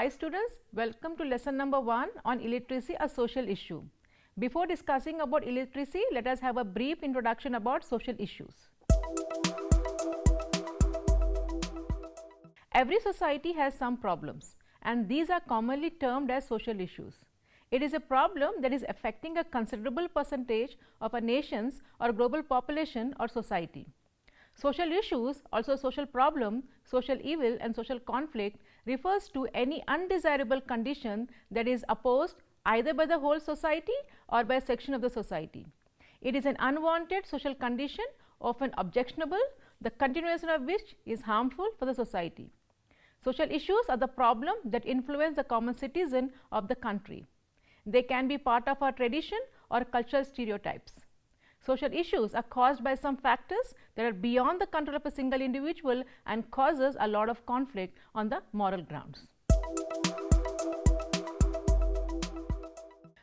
Hi students, welcome to lesson number 1 on illiteracy, a social issue. Before discussing about illiteracy, let us have a brief introduction about social issues. Every society has some problems and these are commonly termed as social issues. It is a problem that is affecting a considerable percentage of a nation's or global population or society. Social issues, also social problem, social evil and social conflict refers to any undesirable condition that is opposed either by the whole society or by a section of the society. It is an unwanted social condition, often objectionable, the continuation of which is harmful for the society. Social issues are the problem that influence the common citizen of the country. They can be part of our tradition or cultural stereotypes. Social issues are caused by some factors that are beyond the control of a single individual and causes a lot of conflict on the moral grounds.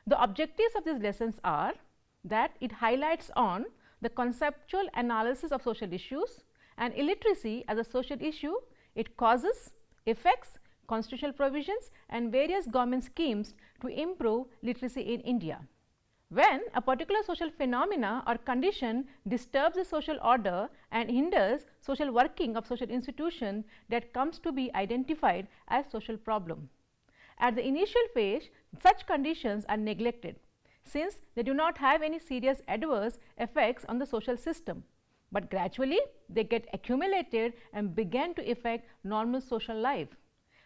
The objectives of these lessons are that it highlights on the conceptual analysis of social issues and illiteracy as a social issue, its causes, effects, constitutional provisions and various government schemes to improve literacy in India. When a particular social phenomena or condition disturbs the social order and hinders social working of social institution, that comes to be identified as social problem. At the initial phase, such conditions are neglected since they do not have any serious adverse effects on the social system, but gradually they get accumulated and begin to affect normal social life.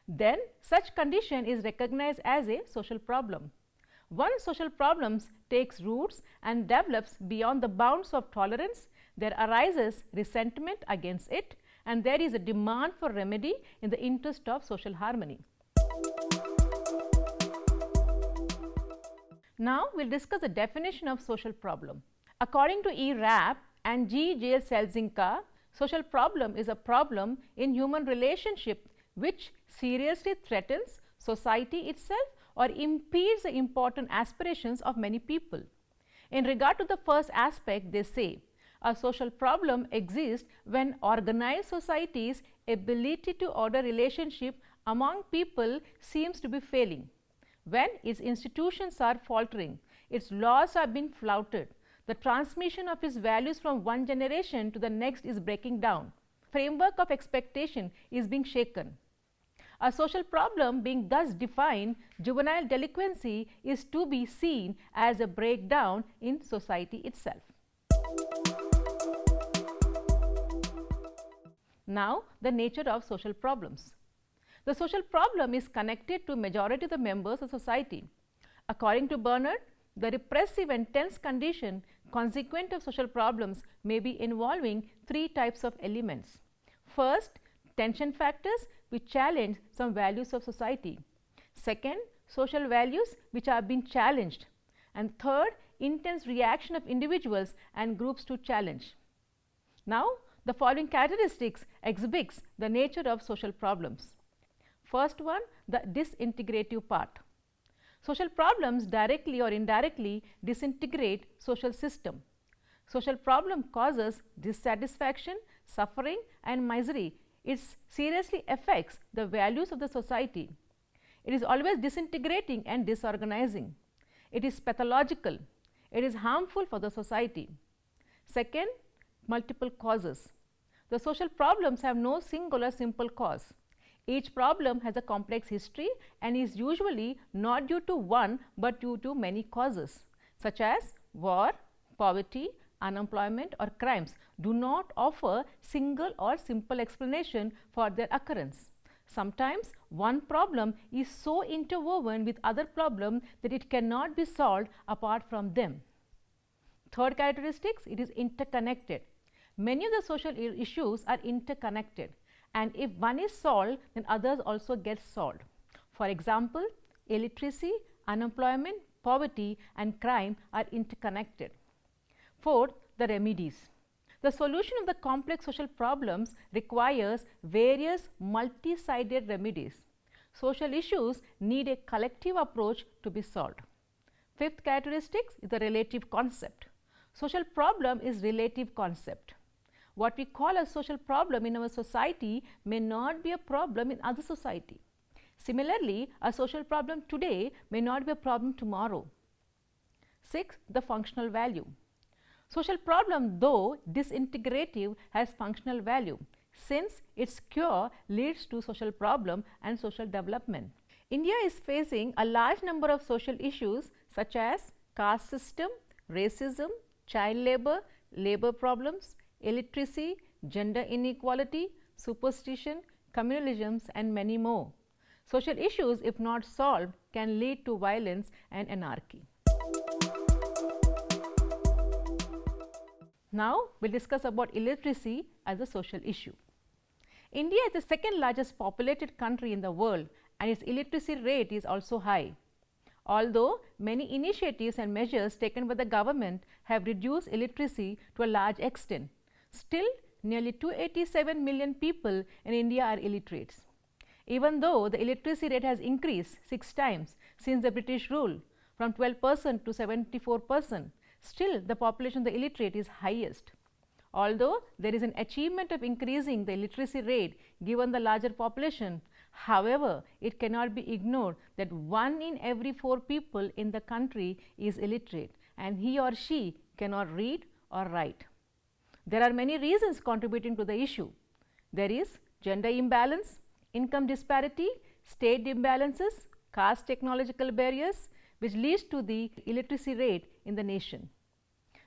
Then such condition is recognized as a social problem. Once social problems takes roots and develops beyond the bounds of tolerance, there arises resentment against it and there is a demand for remedy in the interest of social harmony. Now we will discuss the definition of social problem. According to E. Rapp and G.J. Селзинка, social problem is a problem in human relationship which seriously threatens society itself or impedes the important aspirations of many people. In regard to the first aspect, they say a social problem exists when organized society's ability to order relationship among people seems to be failing, when its institutions are faltering, its laws are being flouted, the transmission of its values from one generation to the next is breaking down, framework of expectation is being shaken. A social problem being thus defined, juvenile delinquency is to be seen as a breakdown in society itself. Now, the nature of social problems. The social problem is connected to majority of the members of society. According to Bernard, the repressive and tense condition consequent of social problems may be involving 3 types of elements. First, tension factors which challenge some values of society. Second, social values which are being challenged. And third, intense reaction of individuals and groups to challenge. Now, the following characteristics exhibits the nature of social problems. First one, the disintegrative part. Social problems directly or indirectly disintegrate social system. Social problem causes dissatisfaction, suffering and misery. It seriously affects the values of the society. It is always disintegrating and disorganizing. It is pathological. It is harmful for the society. Second, multiple causes. The social problems have no singular simple cause. Each problem has a complex history and is usually not due to one but due to many causes, such as war, poverty, unemployment or crimes do not offer single or simple explanation for their occurrence. Sometimes one problem is so interwoven with other problems that it cannot be solved apart from them. Third characteristics, it is interconnected. Many of the social issues are interconnected and if one is solved, then others also get solved. For example, illiteracy, unemployment, poverty and crime are interconnected. Fourth, the remedies. The solution of the complex social problems requires various multi-sided remedies. Social issues need a collective approach to be solved. Fifth characteristic is the relative concept. Social problem is relative concept. What we call a social problem in our society may not be a problem in other society. Similarly, a social problem today may not be a problem tomorrow. 6. The functional value. Social problem, though disintegrative, has functional value since its cure leads to social problem and social development. India is facing a large number of social issues such as caste system, racism, child labor, labor problems, illiteracy, gender inequality, superstition, communalisms, and many more. Social issues, if not solved, can lead to violence and anarchy. Now, we will discuss about illiteracy as a social issue. India is the second largest populated country in the world and its illiteracy rate is also high. Although many initiatives and measures taken by the government have reduced illiteracy to a large extent, still nearly 287 million people in India are illiterates. Even though the illiteracy rate has increased 6 times since the British rule from 12% to 74%, still the population of the illiterate is highest. Although there is an achievement of increasing the illiteracy rate given the larger population, however, it cannot be ignored that 1 in every 4 people in the country is illiterate and he or she cannot read or write. There are many reasons contributing to the issue. There is gender imbalance, income disparity, state imbalances, caste technological barriers, which leads to the illiteracy rate in the nation.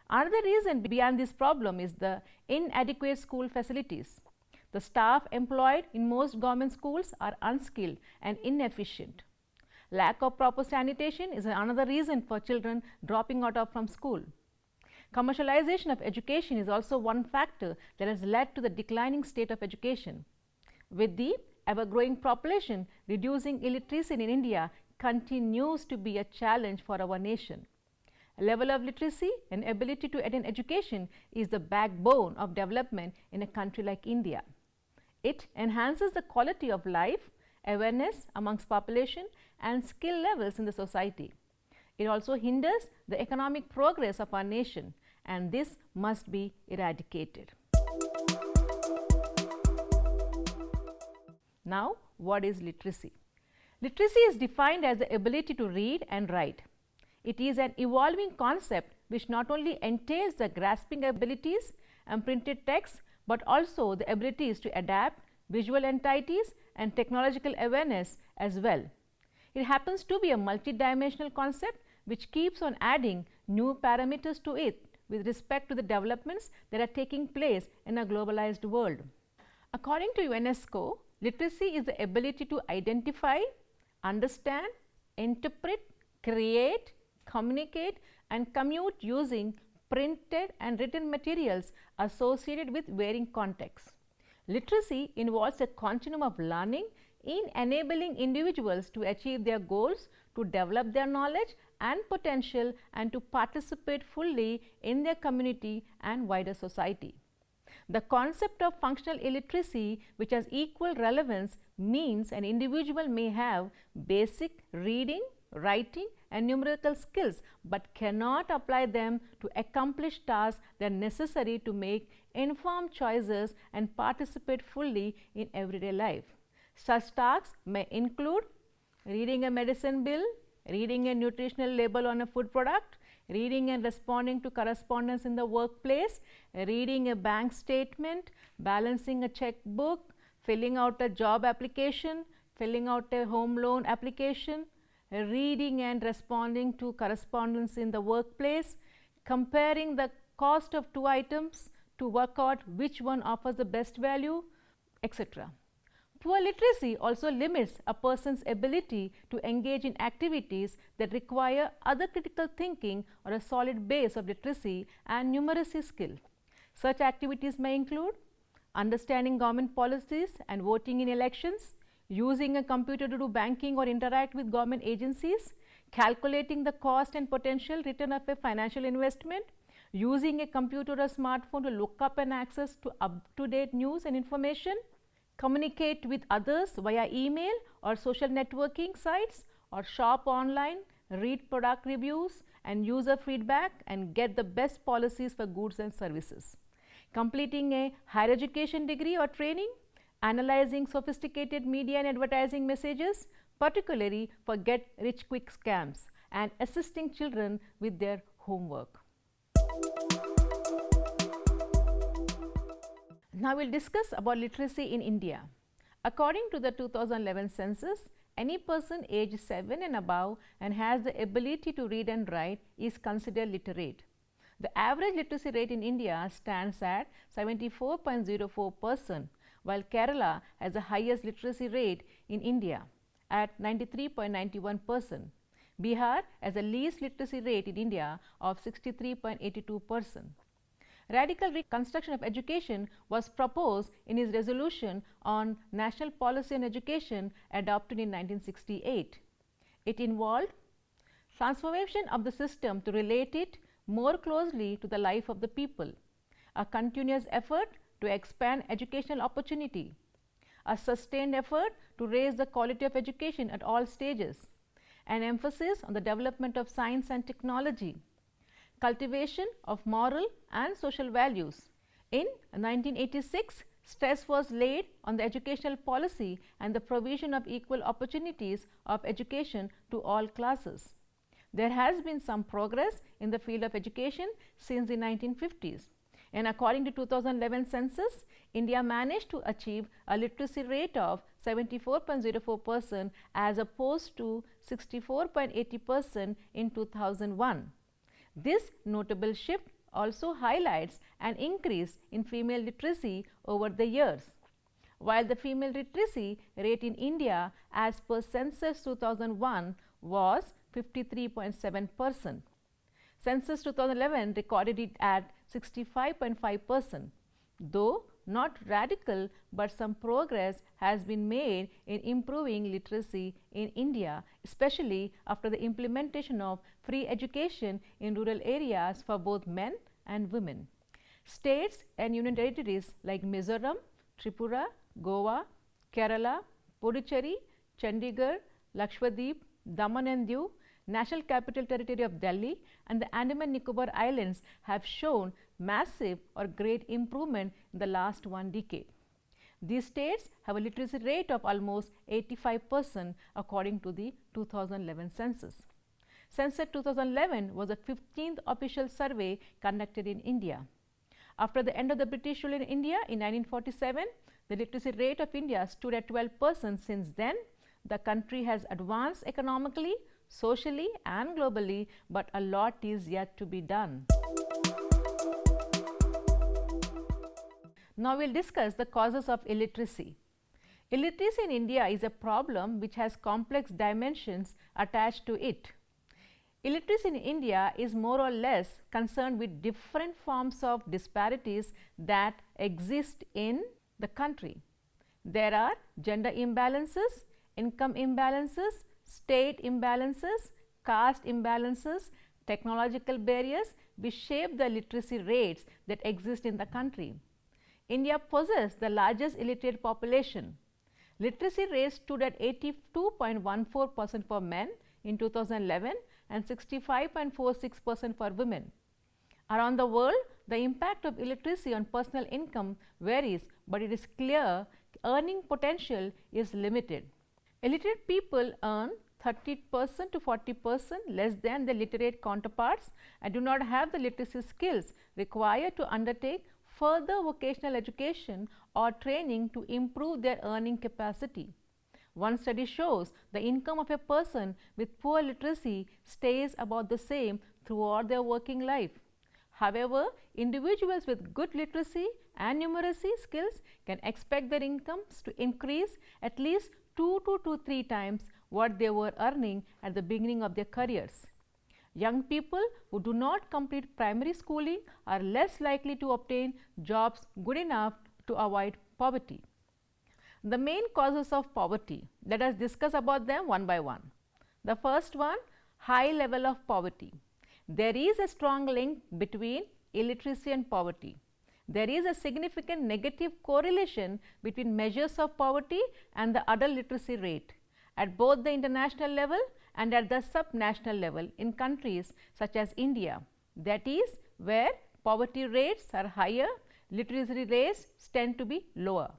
Another reason beyond this problem is the inadequate school facilities. The staff employed in most government schools are unskilled and inefficient. Lack of proper sanitation is another reason for children dropping out from school. Commercialization of education is also one factor that has led to the declining state of education. With the ever-growing population, reducing illiteracy in India continues to be a challenge for our nation. A level of literacy and ability to attend education is the backbone of development in a country like India. It enhances the quality of life, awareness amongst population and skill levels in the society. It also hinders the economic progress of our nation and this must be eradicated. Now, what is literacy? Literacy is defined as the ability to read and write. It is an evolving concept which not only entails the grasping abilities and printed text, but also the abilities to adapt visual entities and technological awareness as well. It happens to be a multidimensional concept which keeps on adding new parameters to it with respect to the developments that are taking place in a globalized world. According to UNESCO, literacy is the ability to identify, understand, interpret, create, communicate and commute using printed and written materials associated with varying contexts. Literacy involves a continuum of learning in enabling individuals to achieve their goals, to develop their knowledge and potential and to participate fully in their community and wider society. The concept of functional illiteracy, which has equal relevance, means an individual may have basic reading, writing and numerical skills, but cannot apply them to accomplish tasks that are necessary to make informed choices and participate fully in everyday life. Such tasks may include reading a medicine bill, reading a nutritional label on a food product, reading and responding to correspondence in the workplace, reading a bank statement, balancing a checkbook, filling out a job application, filling out a home loan application, reading and responding to correspondence in the workplace, comparing the cost of 2 items to work out which one offers the best value, etc. Poor literacy also limits a person's ability to engage in activities that require other critical thinking or a solid base of literacy and numeracy skill. Such activities may include understanding government policies and voting in elections, using a computer to do banking or interact with government agencies, calculating the cost and potential return of a financial investment, using a computer or smartphone to look up and access to up-to-date news and information, communicate with others via email or social networking sites, or shop online, read product reviews and user feedback and get the best policies for goods and services. Completing a higher education degree or training, analyzing sophisticated media and advertising messages, particularly for get-rich-quick scams and assisting children with their homework. Now we will discuss about literacy in India. According to the 2011 census, any person aged 7 and above and has the ability to read and write is considered literate. The average literacy rate in India stands at 74.04%, while Kerala has the highest literacy rate in India at 93.91%. Bihar has the least literacy rate in India of 63.82%. Radical reconstruction of education was proposed in his resolution on National Policy on Education adopted in 1968. It involved transformation of the system to relate it more closely to the life of the people, a continuous effort to expand educational opportunity, a sustained effort to raise the quality of education at all stages, an emphasis on the development of science and technology, cultivation of moral and social values. In 1986, stress was laid on the educational policy and the provision of equal opportunities of education to all classes. There has been some progress in the field of education since the 1950s, and according to 2011 census, India managed to achieve a literacy rate of 74.04% as opposed to 64.80% in 2001. This notable shift also highlights an increase in female literacy over the years. While the female literacy rate in India as per census 2001 was 53.7%. Census 2011 recorded it at 65.5%. Though not radical, but some progress has been made in improving literacy in India, especially after the implementation of free education in rural areas for both men and women. States and union territories like Mizoram, Tripura, Goa, Kerala, Puducherry, Chandigarh, Lakshadweep, Daman and Diu, National Capital Territory of Delhi and the Andaman Nicobar Islands have shown massive or great improvement in the last one decade. These states have a literacy rate of almost 85% according to the 2011 census. Census 2011 was the 15th official survey conducted in India. After the end of the British rule in India in 1947, the literacy rate of India stood at 12%. Since then, the country has advanced economically, socially and globally, but a lot is yet to be done. Now we will discuss the causes of illiteracy. Illiteracy in India is a problem which has complex dimensions attached to it. Illiteracy in India is more or less concerned with different forms of disparities that exist in the country. There are gender imbalances, income imbalances, state imbalances, caste imbalances, technological barriers which shape the literacy rates that exist in the country. India possesses the largest illiterate population. Literacy rate stood at 82.14% for men in 2011 and 65.46% for women. Around the world, the impact of illiteracy on personal income varies, but it is clear earning potential is limited. Illiterate people earn 30% to 40% less than their literate counterparts and do not have the literacy skills required to undertake further vocational education or training to improve their earning capacity. One study shows the income of a person with poor literacy stays about the same throughout their working life. However, individuals with good literacy and numeracy skills can expect their incomes to increase at least 2 to 3 times what they were earning at the beginning of their careers. Young people who do not complete primary schooling are less likely to obtain jobs good enough to avoid poverty. The main causes of poverty, let us discuss about them one by one. The first one, high level of poverty. There is a strong link between illiteracy and poverty. There is a significant negative correlation between measures of poverty and the adult literacy rate at both the international level and at the subnational level in countries such as India. That is, where poverty rates are higher, literacy rates tend to be lower.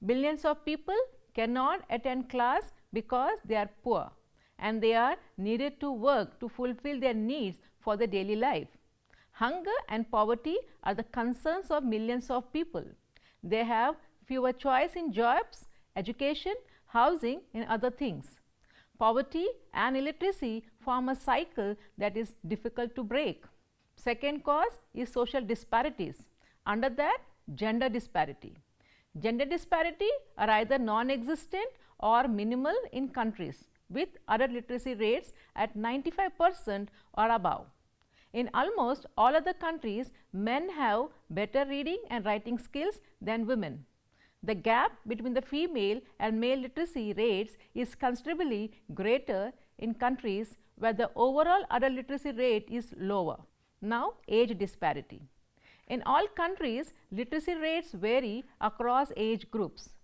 Billions of people cannot attend class because they are poor and they are needed to work to fulfill their needs for their daily life. Hunger and poverty are the concerns of millions of people. They have fewer choice in jobs, education, housing and other things. Poverty and illiteracy form a cycle that is difficult to break. Second cause is social disparities. Under that, gender disparity. Gender disparity are either non-existent or minimal in countries with adult literacy rates at 95% or above. In almost all other countries, men have better reading and writing skills than women. The gap between the female and male literacy rates is considerably greater in countries where the overall adult literacy rate is lower. Now, age disparity. In all countries, literacy rates vary across age groups.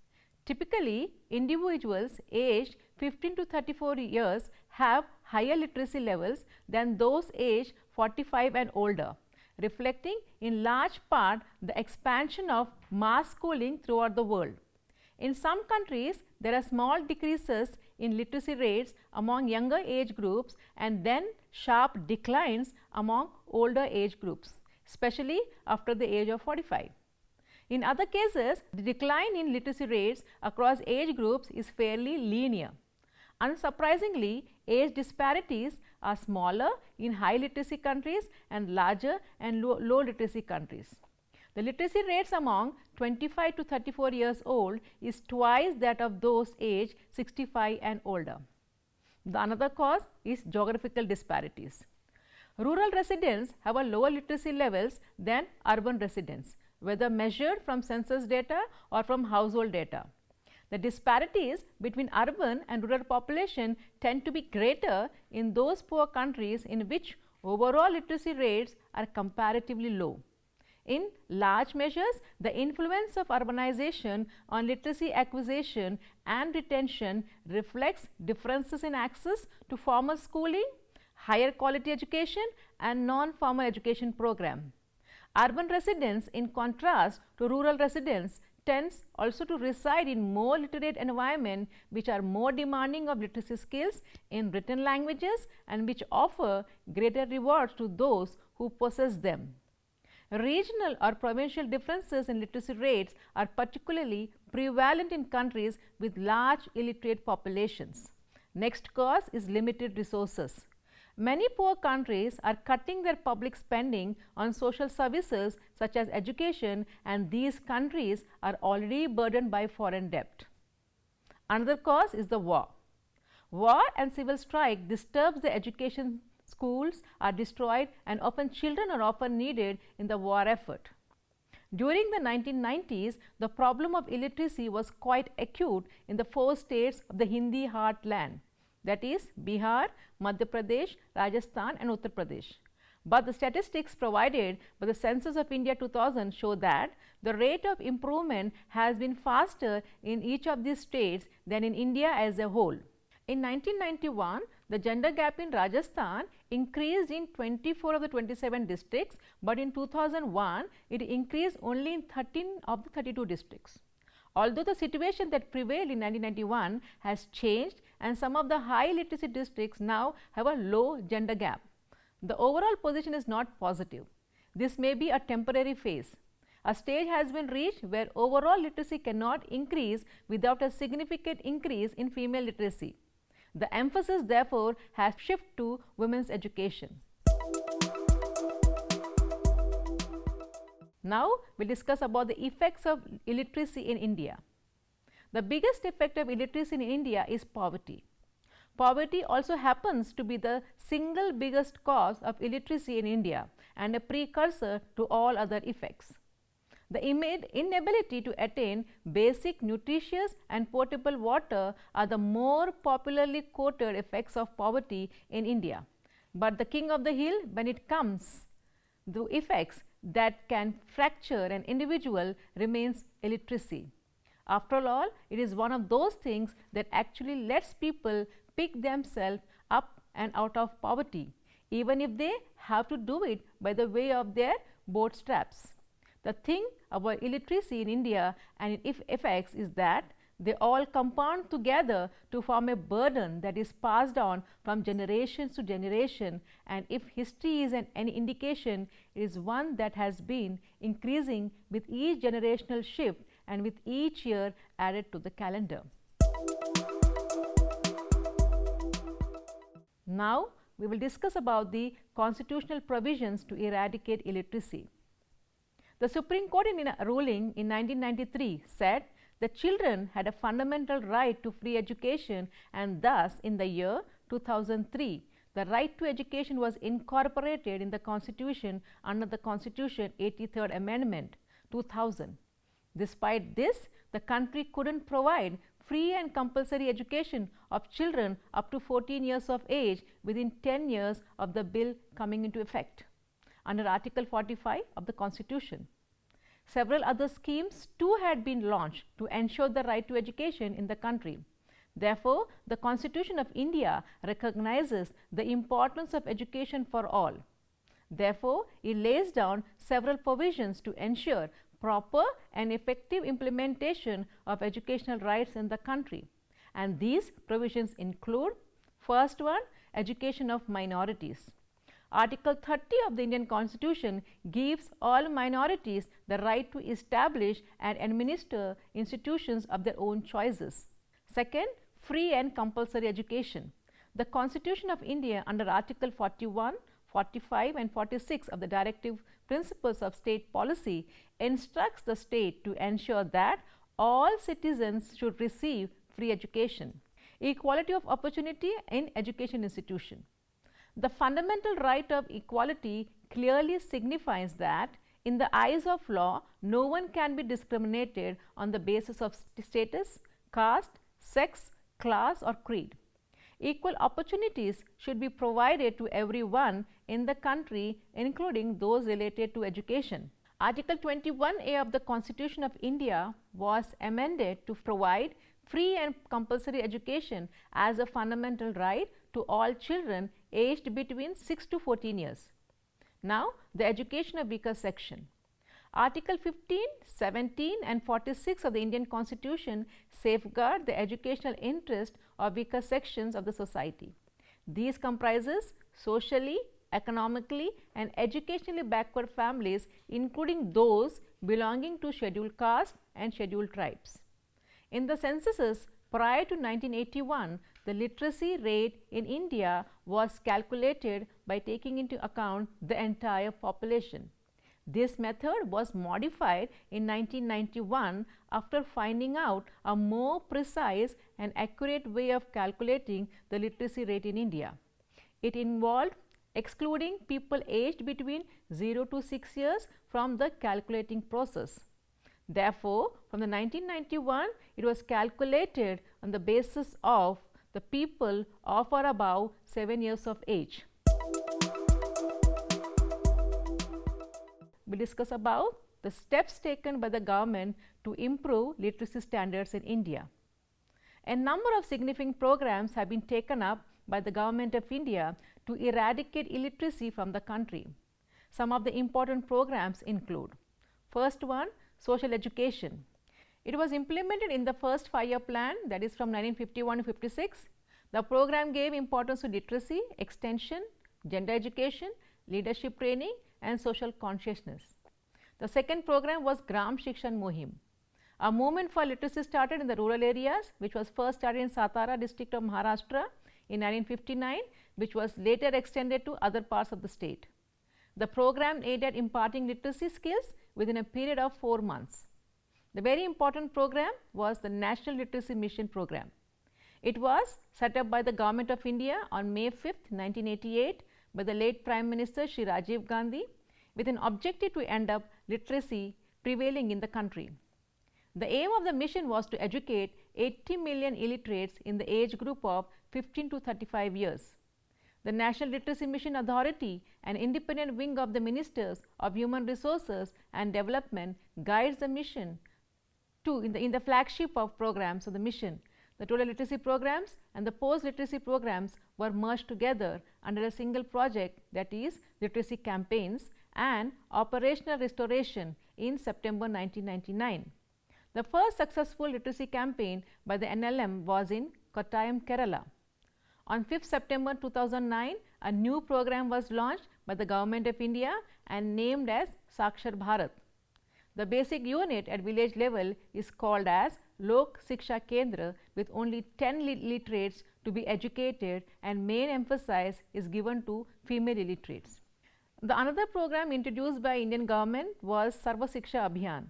Typically, individuals aged 15 to 34 years have higher literacy levels than those aged 45 and older, reflecting in large part the expansion of mass schooling throughout the world. In some countries, there are small decreases in literacy rates among younger age groups and then sharp declines among older age groups, especially after the age of 45. In other cases, the decline in literacy rates across age groups is fairly linear. Unsurprisingly, age disparities are smaller in high literacy countries and larger and low literacy countries. The literacy rates among 25 to 34 years old is twice that of those aged 65 and older. The another cause is geographical disparities. Rural residents have a lower literacy levels than urban residents, whether measured from census data or from household data. The disparities between urban and rural population tend to be greater in those poor countries in which overall literacy rates are comparatively low. In large measures, the influence of urbanization on literacy acquisition and retention reflects differences in access to formal schooling, higher quality education and non-formal education program. Urban residents, in contrast to rural residents, tends also to reside in more literate environment which are more demanding of literacy skills in written languages and which offer greater rewards to those who possess them. Regional or provincial differences in literacy rates are particularly prevalent in countries with large illiterate populations. Next cause is limited resources. Many poor countries are cutting their public spending on social services such as education, and these countries are already burdened by foreign debt. Another cause is the war. War and civil strife disturbs the education. Schools are destroyed and often children are often needed in the war effort. During the 1990s, the problem of illiteracy was quite acute in the 4 states of the Hindi heartland, that is Bihar, Madhya Pradesh, Rajasthan and Uttar Pradesh. But the statistics provided by the Census of India 2000 show that the rate of improvement has been faster in each of these states than in India as a whole. In 1991, the gender gap in Rajasthan increased in 24 of the 27 districts, but in 2001, it increased only in 13 of the 32 districts. Although the situation that prevailed in 1991 has changed and some of the high literacy districts now have a low gender gap, the overall position is not positive. This may be a temporary phase. A stage has been reached where overall literacy cannot increase without a significant increase in female literacy. The emphasis therefore has shifted to women's education. Now, we will discuss about the effects of illiteracy in India. The biggest effect of illiteracy in India is poverty. Poverty also happens to be the single biggest cause of illiteracy in India and a precursor to all other effects. The inability to attain basic, nutritious and potable water are the more popularly quoted effects of poverty in India. But the king of the hill when it comes to effects that can fracture an individual remains illiteracy. After all, it is one of those things that actually lets people pick themselves up and out of poverty, even if they have to do it by the way of their bootstraps. The thing about illiteracy in India and its effects is that They all compound together to form a burden that is passed on from generations to generation, and if history is any indication, it is one that has been increasing with each generational shift and with each year added to the calendar. Now, we will discuss about the constitutional provisions to eradicate illiteracy. The Supreme Court in a ruling in 1993 said that children had a fundamental right to free education, and thus in the year 2003, the right to education was incorporated in the Constitution under the Constitution 83rd Amendment 2000. Despite this, the country couldn't provide free and compulsory education of children up to 14 years of age within 10 years of the bill coming into effect under Article 45 of the Constitution. Several other schemes too had been launched to ensure the right to education in the country. Therefore, the Constitution of India recognizes the importance of education for all. Therefore, it lays down several provisions to ensure proper and effective implementation of educational rights in the country, and these provisions include: first one, education of minorities. Article 30 of the Indian Constitution gives all minorities the right to establish and administer institutions of their own choices. Second, free and compulsory education. The Constitution of India under Article 41, 45 and 46 of the Directive Principles of State Policy instructs the state to ensure that all citizens should receive free education. Equality of opportunity in education institution. The fundamental right of equality clearly signifies that in the eyes of law, no one can be discriminated on the basis of status, caste, sex, class or creed. Equal opportunities should be provided to everyone in the country, including those related to education. Article 21A of the Constitution of India was amended to provide free and compulsory education as a fundamental right to all children aged between 6 to 14 years. Now, the education of weaker section. Article 15, 17 and 46 of the Indian Constitution safeguard the educational interest of weaker sections of the society. These comprises socially, economically and educationally backward families, including those belonging to scheduled caste and scheduled tribes. In the censuses prior to 1981, the literacy rate in India was calculated by taking into account the entire population. This method was modified in 1991 after finding out a more precise and accurate way of calculating the literacy rate in India. It involved excluding people aged between 0 to 6 years from the calculating process. Therefore, from the 1991, it was calculated on the basis of the people of or above 7 years of age. We discuss about the steps taken by the government to improve literacy standards in India. A number of significant programs have been taken up by the government of India to eradicate illiteracy from the country. Some of the important programs include: first one, social education. It was implemented in the first 5-year plan, that is from 1951 to 56. The program gave importance to literacy, extension, gender education, leadership training and social consciousness. The second program was 𝗧𝗦𝗔𝗧 𝗚𝗧, a movement for literacy started in the rural areas, which was first started in Satara district of Maharashtra in 1959, which was later extended to other parts of the state. The program aimed at imparting literacy skills within a period of 4 months. The very important program was the National Literacy Mission program. It was set up by the Government of India on May 5th, 1988 by the late Prime Minister Shri Rajiv Gandhi, with an objective to end up literacy prevailing in the country. The aim of the mission was to educate 80 million illiterates in the age group of 15 to 35 years. The National Literacy Mission Authority, an independent wing of the Ministers of Human Resources and Development, guides the mission in the flagship of programs of the mission. The total literacy programs and the post-literacy programs were merged together under a single project, that is literacy campaigns and operational restoration in September 1999. The first successful literacy campaign by the NLM was in Kottayam, Kerala. On 5th September 2009, a new program was launched by the Government of India and named as 𝗧 Bharat. The basic unit at village level is called as 𝗧𝗦𝗔𝗧 𝗚𝗃 with only 10 illiterates to be educated, and main emphasis is given to female illiterates. The another program introduced by Indian government was 𝗧𝗦𝗔𝗧 𝗚𝗃.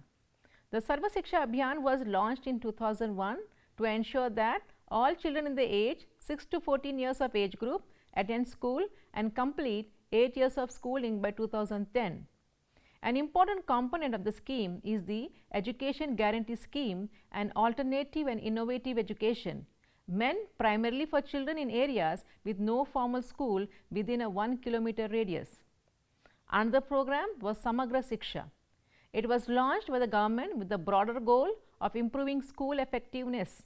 The 𝗧𝗦𝗔𝗧 𝗚𝗃 was launched in 2001 to ensure that all children in the age 6 to 14 years of age group attend school and complete 8 years of schooling by 2010. An important component of the scheme is the Education Guarantee Scheme, an alternative and innovative education meant primarily for children in areas with no formal school within a 1 kilometer radius. Another program was 𝗧 𝗦𝗔𝗧. It was launched by the government with the broader goal of improving school effectiveness.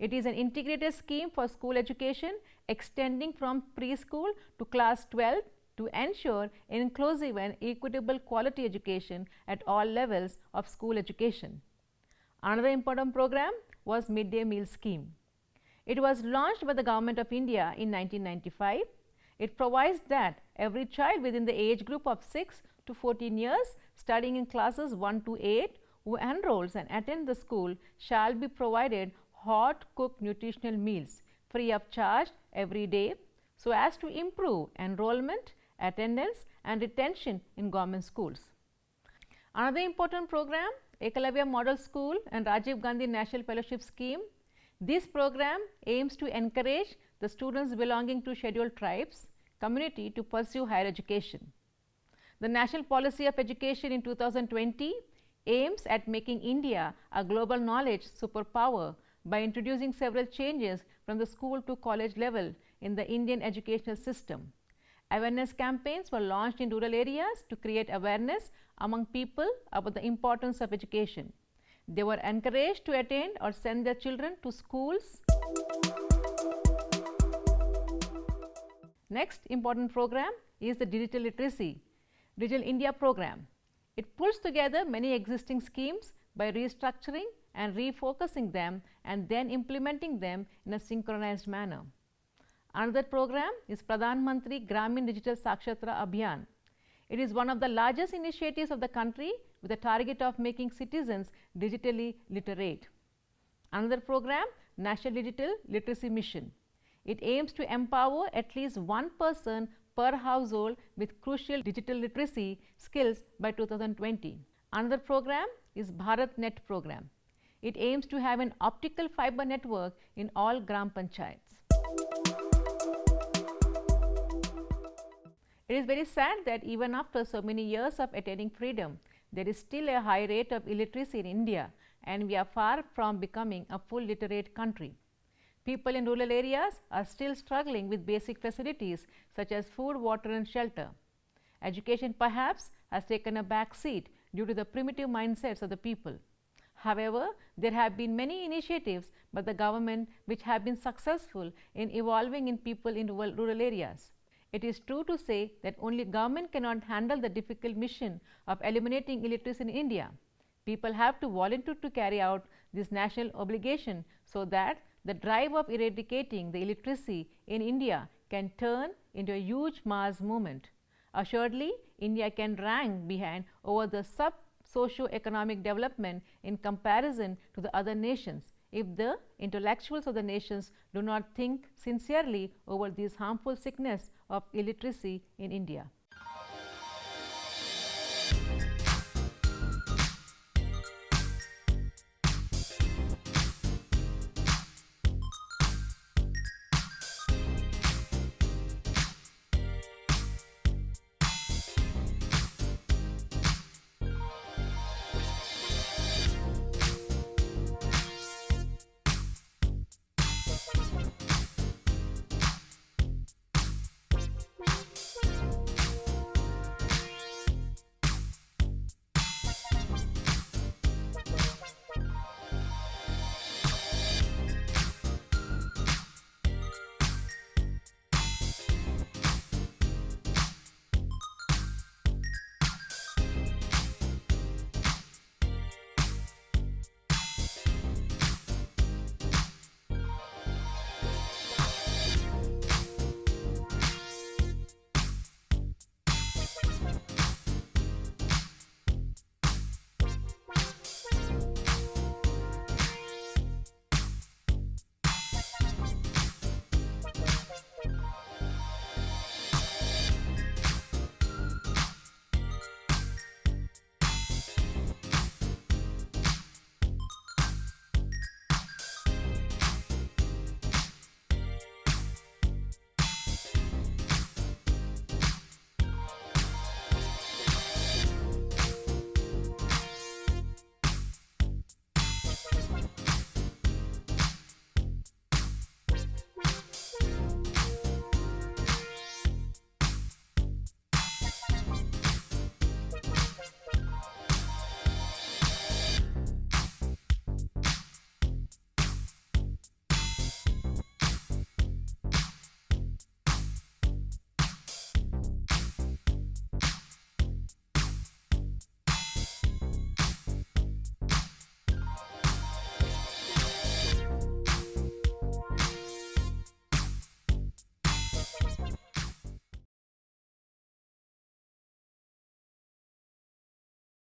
It is an integrated scheme for school education extending from preschool to class 12 to ensure inclusive and equitable quality education at all levels of school education. Another important program was Midday Meal Scheme. It was launched by the Government of India in 1995. It provides that every child within the age group of 6 to 14 years studying in classes 1 to 8 who enrolls and attends the school shall be provided hot cooked nutritional meals free of charge every day, so as to improve enrollment, attendance and retention in government schools. Another important program, Eklavya Model School and Rajiv Gandhi National Fellowship Scheme. This program aims to encourage the students belonging to scheduled tribes community to pursue higher education. The National Policy of Education in 2020 aims at making India a global knowledge superpower by introducing several changes from the school to college level in the Indian educational system. Awareness campaigns were launched in rural areas to create awareness among people about the importance of education. They were encouraged to attend or send their children to schools. Next important program is the Digital Literacy, Digital India program. It pulls together many existing schemes by restructuring and refocusing them and then implementing them in a synchronized manner. Another program is Pradhan Mantri Gramin Digital Sakshatra Abhiyan. It is one of the largest initiatives of the country with a target of making citizens digitally literate. Another program, National Digital Literacy Mission. It aims to empower at least one person per household with crucial digital literacy skills by 2020. Another program is BharatNet program. It aims to have an optical fiber network in all Gram Panchayats. It is very sad that even after so many years of attaining freedom, there is still a high rate of illiteracy in India, and we are far from becoming a full literate country. People in rural areas are still struggling with basic facilities such as food, water and shelter. Education perhaps has taken a back seat due to the primitive mindsets of the people. However, there have been many initiatives by the government which have been successful in evolving in people in rural areas. It is true to say that only government cannot handle the difficult mission of eliminating illiteracy in India. People have to volunteer to carry out this national obligation so that the drive of eradicating the illiteracy in India can turn into a huge mass movement. Assuredly, India can rank behind over the socio-economic development in comparison to the other nations if the intellectuals of the nations do not think sincerely over this harmful sickness of illiteracy in India.